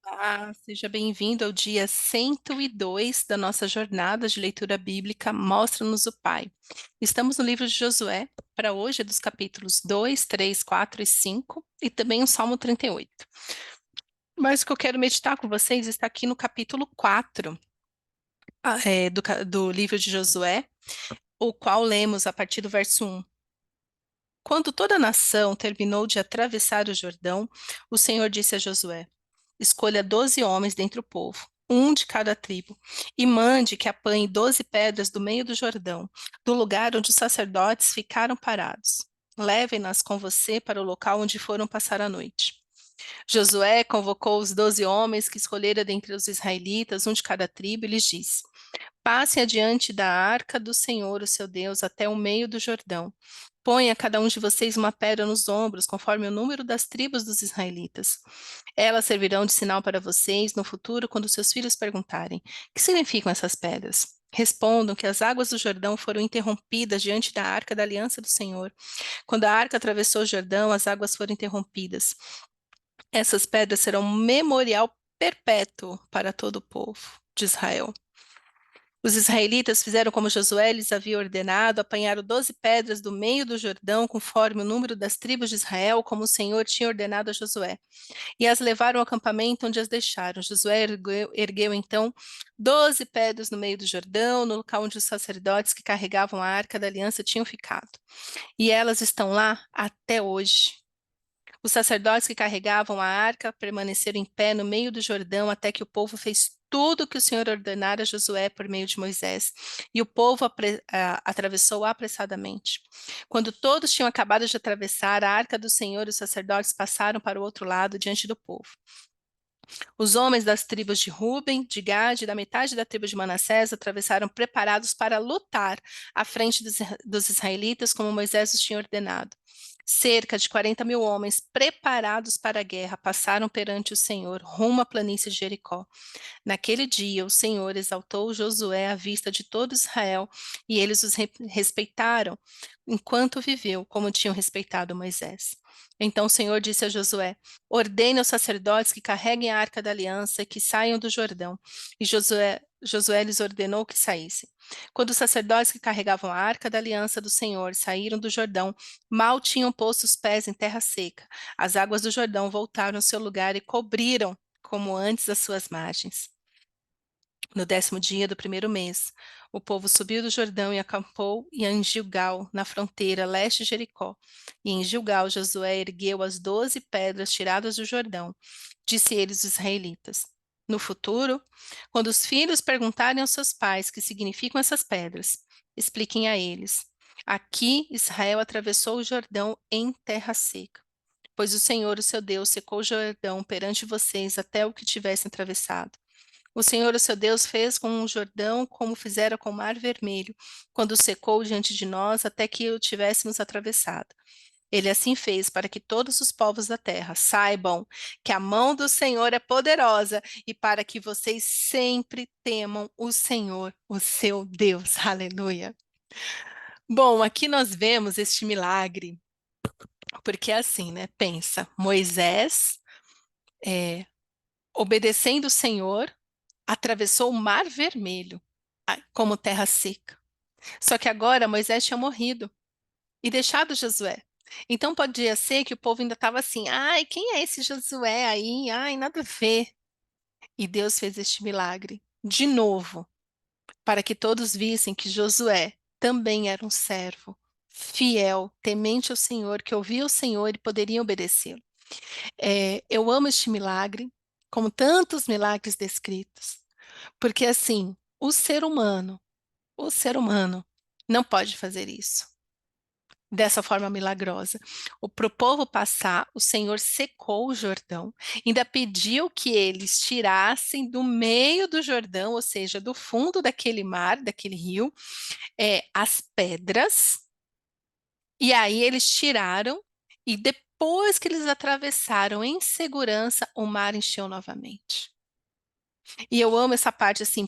Olá, seja bem-vindo ao dia 102 da nossa jornada de leitura bíblica Mostra-nos o Pai. Estamos no livro de Josué, para hoje é dos capítulos 2, 3, 4 e 5, e também o Salmo 38. Mas o que eu quero meditar com vocês está aqui no capítulo 4 do livro de Josué, o qual lemos a partir do verso 1. Quando toda a nação terminou de atravessar o Jordão, o Senhor disse a Josué: Escolha 12 homens dentre o povo, um de cada tribo, e mande que apanhe 12 pedras do meio do Jordão, do lugar onde os sacerdotes ficaram parados. Levem-nas com você para o local onde foram passar a noite. Josué convocou os 12 homens que escolhera dentre os israelitas, um de cada tribo, e lhes disse: Passem adiante da arca do Senhor, o seu Deus, até o meio do Jordão. Ponha cada um de vocês uma pedra nos ombros, conforme o número das tribos dos israelitas. Elas servirão de sinal para vocês no futuro, quando seus filhos perguntarem: que significam essas pedras? Respondam que as águas do Jordão foram interrompidas diante da arca da aliança do Senhor. Quando a arca atravessou o Jordão, as águas foram interrompidas. Essas pedras serão um memorial perpétuo para todo o povo de Israel. Os israelitas fizeram como Josué lhes havia ordenado, apanharam 12 pedras do meio do Jordão, conforme o número das tribos de Israel, como o Senhor tinha ordenado a Josué, e as levaram ao acampamento onde as deixaram. Josué ergueu então 12 pedras no meio do Jordão, no local onde os sacerdotes que carregavam a arca da aliança tinham ficado. E elas estão lá até hoje. Os sacerdotes que carregavam a arca permaneceram em pé no meio do Jordão até que o povo fez tudo o que o Senhor ordenara a Josué por meio de Moisés. E o povo atravessou apressadamente. Quando todos tinham acabado de atravessar a arca do Senhor, os sacerdotes passaram para o outro lado diante do povo. Os homens das tribos de Ruben, de Gade e da metade da tribo de Manassés atravessaram preparados para lutar à frente dos israelitas, como Moisés os tinha ordenado. Cerca de 40.000 homens preparados para a guerra passaram perante o Senhor, rumo à planície de Jericó. Naquele dia, o Senhor exaltou Josué à vista de todo Israel, e eles os respeitaram enquanto viveu, como tinham respeitado Moisés. Então o Senhor disse a Josué: Ordene aos sacerdotes que carreguem a arca da aliança e que saiam do Jordão. E Josué lhes ordenou que saíssem. Quando os sacerdotes que carregavam a arca da aliança do Senhor saíram do Jordão, mal tinham posto os pés em terra seca. As águas do Jordão voltaram ao seu lugar e cobriram, como antes, as suas margens. No 10º dia do primeiro mês, o povo subiu do Jordão e acampou em Gilgal, na fronteira leste de Jericó. E em Gilgal, Josué ergueu as 12 pedras tiradas do Jordão. Disse eles os israelitas: No futuro, quando os filhos perguntarem aos seus pais que significam essas pedras, expliquem a eles: Aqui Israel atravessou o Jordão em terra seca. Pois o Senhor, o seu Deus, secou o Jordão perante vocês até o que tivessem atravessado. O Senhor, o seu Deus, fez com o Jordão como fizera com o Mar Vermelho, quando secou diante de nós até que o tivéssemos atravessado. Ele assim fez para que todos os povos da terra saibam que a mão do Senhor é poderosa e para que vocês sempre temam o Senhor, o seu Deus. Aleluia. Bom, aqui nós vemos este milagre, porque é assim, né? Pensa, Moisés, obedecendo o Senhor, atravessou o Mar Vermelho como terra seca. Só que agora Moisés tinha morrido e deixado Josué. Então podia ser que o povo ainda estava assim: ai, quem é esse Josué aí? Ai, nada a ver. E Deus fez este milagre de novo, para que todos vissem que Josué também era um servo fiel, temente ao Senhor, que ouvia o Senhor e poderia obedecê-lo. Eu amo este milagre, como tantos milagres descritos, porque assim, o ser humano não pode fazer isso dessa forma milagrosa. Para o povo passar, o Senhor secou o Jordão, ainda pediu que eles tirassem do meio do Jordão, ou seja, do fundo daquele mar, daquele rio, as pedras, e aí eles tiraram, e depois que eles atravessaram em segurança, o mar encheu novamente. E eu amo essa parte assim,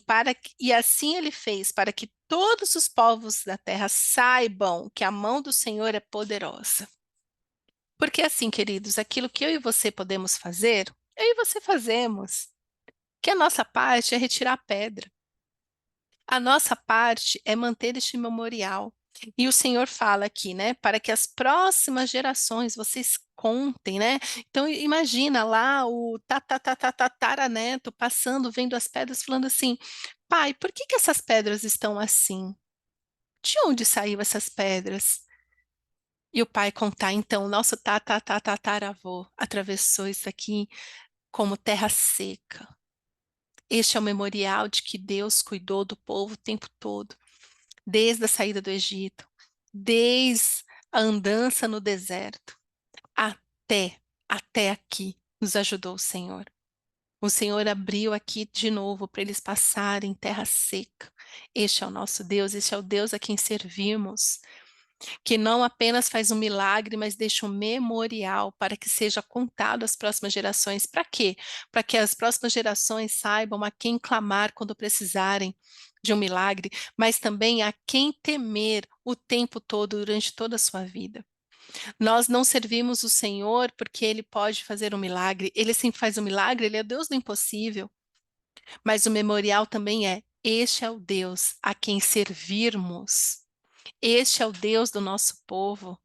e assim ele fez para que todos os povos da terra saibam que a mão do Senhor é poderosa. Porque assim, queridos, aquilo que eu e você podemos fazer, eu e você fazemos, que a nossa parte é retirar a pedra. A nossa parte é manter este memorial. E o Senhor fala aqui, né, para que as próximas gerações vocês contem, né? Então imagina lá o tataraneto passando, vendo as pedras, falando assim: Pai, por que que essas pedras estão assim? De onde saiu essas pedras? E o pai contar, então, nosso tataravô atravessou isso aqui como terra seca. Este é o memorial de que Deus cuidou do povo o tempo todo, desde a saída do Egito, desde a andança no deserto, até, até aqui, nos ajudou o Senhor. O Senhor abriu aqui de novo para eles passarem terra seca. Este é o nosso Deus, este é o Deus a quem servimos, que não apenas faz um milagre, mas deixa um memorial para que seja contado às próximas gerações. Para quê? Para que as próximas gerações saibam a quem clamar quando precisarem de um milagre, mas também a quem temer o tempo todo, durante toda a sua vida. Nós não servimos o Senhor porque Ele pode fazer um milagre, Ele sempre faz um milagre, Ele é Deus do impossível, mas o memorial também é: este é o Deus a quem servirmos. Este é o Deus do nosso povo.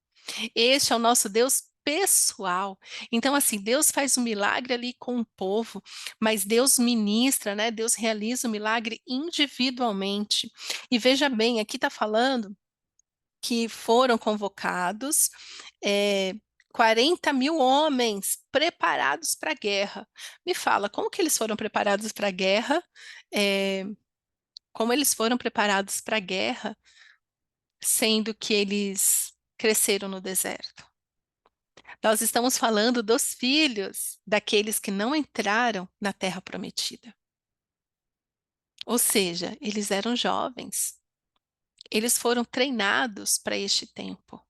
Este é o nosso Deus pessoal. Então, assim, Deus faz um milagre ali com o povo, mas Deus ministra, né? Deus realiza o milagre individualmente. E veja bem, aqui está falando que foram convocados é, 40 mil homens preparados para a guerra. Me fala, como que eles foram preparados para a guerra? É, como eles foram preparados para a guerra, sendo que eles cresceram no deserto? Nós estamos falando dos filhos daqueles que não entraram na terra prometida. Ou seja, eles eram jovens. Eles foram treinados para este tempo.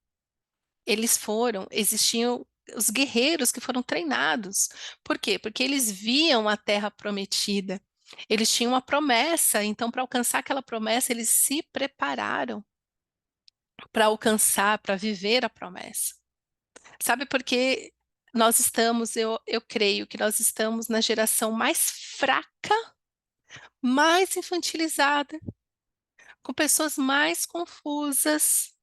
Existiam os guerreiros que foram treinados. Por quê? Porque eles viam a terra prometida. Eles tinham uma promessa, então para alcançar aquela promessa, eles se prepararam para alcançar, para viver a promessa. Sabe por que nós estamos, eu creio que nós estamos na geração mais fraca, mais infantilizada, com pessoas mais confusas,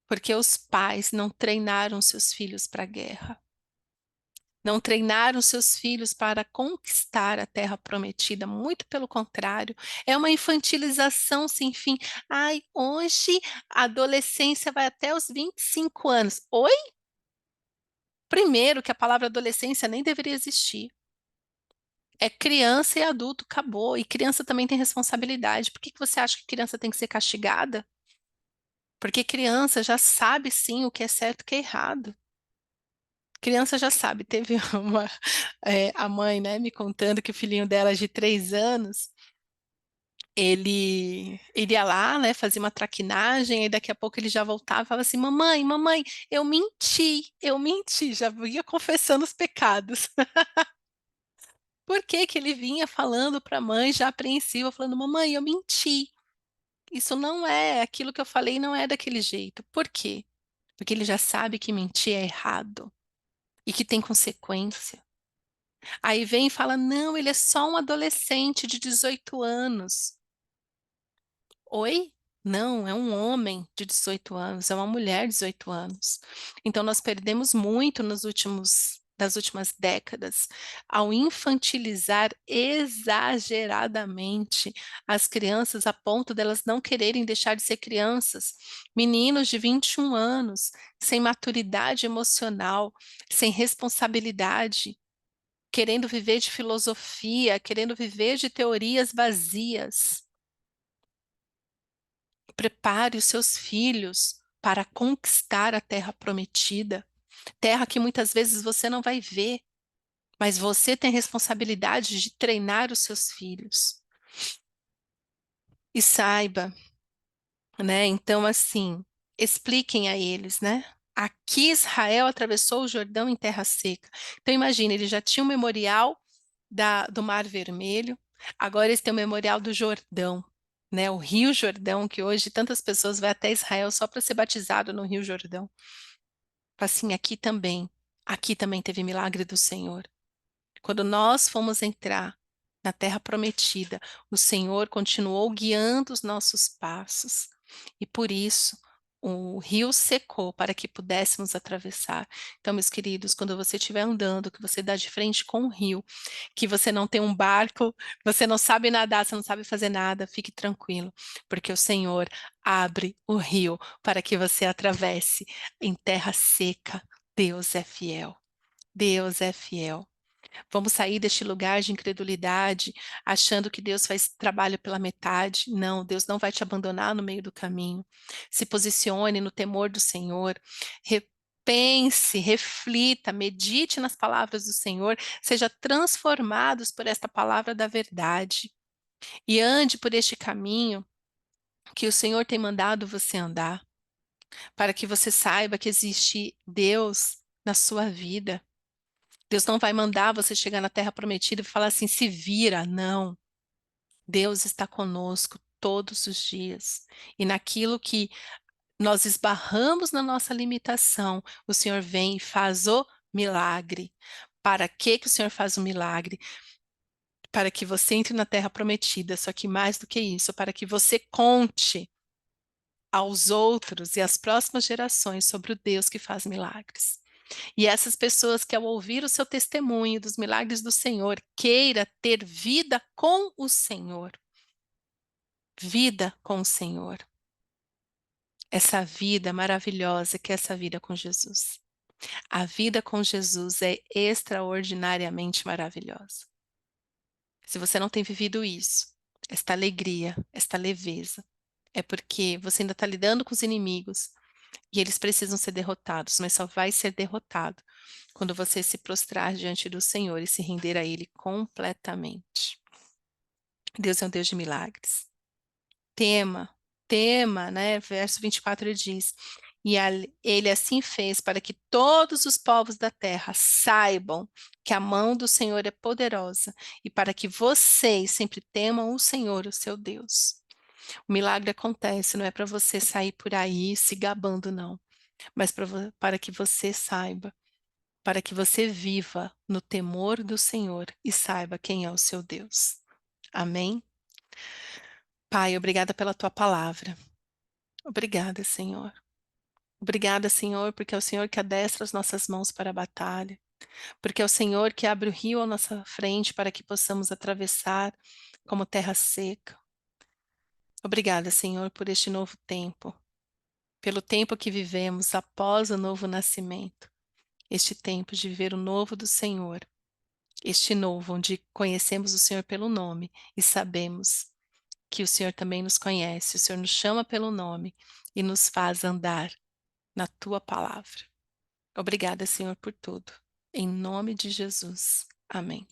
porque os pais não treinaram seus filhos para a guerra. Não treinaram seus filhos para conquistar a terra prometida, muito pelo contrário, é uma infantilização sem fim. Ai, hoje a adolescência vai até os 25 anos. Oi? Primeiro, que a palavra adolescência nem deveria existir. É criança e adulto, acabou. E criança também tem responsabilidade. Por que que você acha que criança tem que ser castigada? Porque criança já sabe sim o que é certo e o que é errado. Criança já sabe. Teve a mãe, né, me contando que o filhinho dela de 3 anos, ele ia lá, né, fazia uma traquinagem, e daqui a pouco ele já voltava e falava assim: Mamãe, mamãe, eu menti, já ia confessando os pecados. Por que que ele vinha falando para a mãe, já apreensiva, falando: Mamãe, eu menti. Isso não é aquilo que eu falei, não é daquele jeito. Por quê? Porque ele já sabe que mentir é errado e que tem consequência. Aí vem e fala: não, ele é só um adolescente de 18 anos. Oi? Não, é um homem de 18 anos, é uma mulher de 18 anos. Então nós perdemos muito das últimas décadas ao infantilizar exageradamente as crianças a ponto delas não quererem deixar de ser crianças. Meninos de 21 anos, sem maturidade emocional, sem responsabilidade, querendo viver de filosofia, querendo viver de teorias vazias. Prepare os seus filhos para conquistar a terra prometida, terra que muitas vezes você não vai ver, mas você tem responsabilidade de treinar os seus filhos. E saiba, né? Então, assim, expliquem a eles, né? Aqui Israel atravessou o Jordão em terra seca. Então, imagine, ele já tinha um memorial do Mar Vermelho, agora eles têm o memorial do Jordão, né? O Rio Jordão, que hoje tantas pessoas vão até Israel só para ser batizado no Rio Jordão. Assim, aqui também teve milagre do Senhor. Quando nós fomos entrar na terra prometida, o Senhor continuou guiando os nossos passos, e por isso o rio secou para que pudéssemos atravessar. Então, meus queridos, quando você estiver andando, que você dá de frente com o rio, que você não tem um barco, você não sabe nadar, você não sabe fazer nada, fique tranquilo, porque o Senhor abre o rio para que você atravesse em terra seca. Deus é fiel. Deus é fiel. Vamos sair deste lugar de incredulidade, achando que Deus faz trabalho pela metade. Não, Deus não vai te abandonar no meio do caminho. Se posicione no temor do Senhor. Repense, reflita, medite nas palavras do Senhor, seja transformados por esta palavra da verdade e ande por este caminho que o Senhor tem mandado você andar, para que você saiba que existe Deus na sua vida. Deus não vai mandar você chegar na terra prometida e falar assim, se vira, não. Deus está conosco todos os dias. E naquilo que nós esbarramos na nossa limitação, o Senhor vem e faz o milagre. Para que o Senhor faz o milagre? Para que você entre na terra prometida, só que mais do que isso, para que você conte aos outros e às próximas gerações sobre o Deus que faz milagres. E essas pessoas que ao ouvir o seu testemunho dos milagres do Senhor, queira ter vida com o Senhor. Vida com o Senhor. Essa vida maravilhosa que é essa vida com Jesus. A vida com Jesus é extraordinariamente maravilhosa. Se você não tem vivido isso, esta alegria, esta leveza, é porque você ainda está lidando com os inimigos e eles precisam ser derrotados, mas só vai ser derrotado quando você se prostrar diante do Senhor e se render a Ele completamente. Deus é um Deus de milagres. Tema, tema, né? Verso 24 ele diz: E ele assim fez para que todos os povos da terra saibam que a mão do Senhor é poderosa e para que vocês sempre temam o Senhor, o seu Deus. O milagre acontece, não é para você sair por aí se gabando, não, mas para que você saiba, para que você viva no temor do Senhor e saiba quem é o seu Deus. Amém? Pai, obrigada pela tua palavra. Obrigada, Senhor. Obrigada, Senhor, porque é o Senhor que adestra as nossas mãos para a batalha, porque é o Senhor que abre o rio à nossa frente para que possamos atravessar como terra seca. Obrigada, Senhor, por este novo tempo, pelo tempo que vivemos após o novo nascimento, este tempo de viver o novo do Senhor, este novo onde conhecemos o Senhor pelo nome e sabemos que o Senhor também nos conhece, o Senhor nos chama pelo nome e nos faz andar na tua palavra. Obrigada, Senhor, por tudo. Em nome de Jesus. Amém.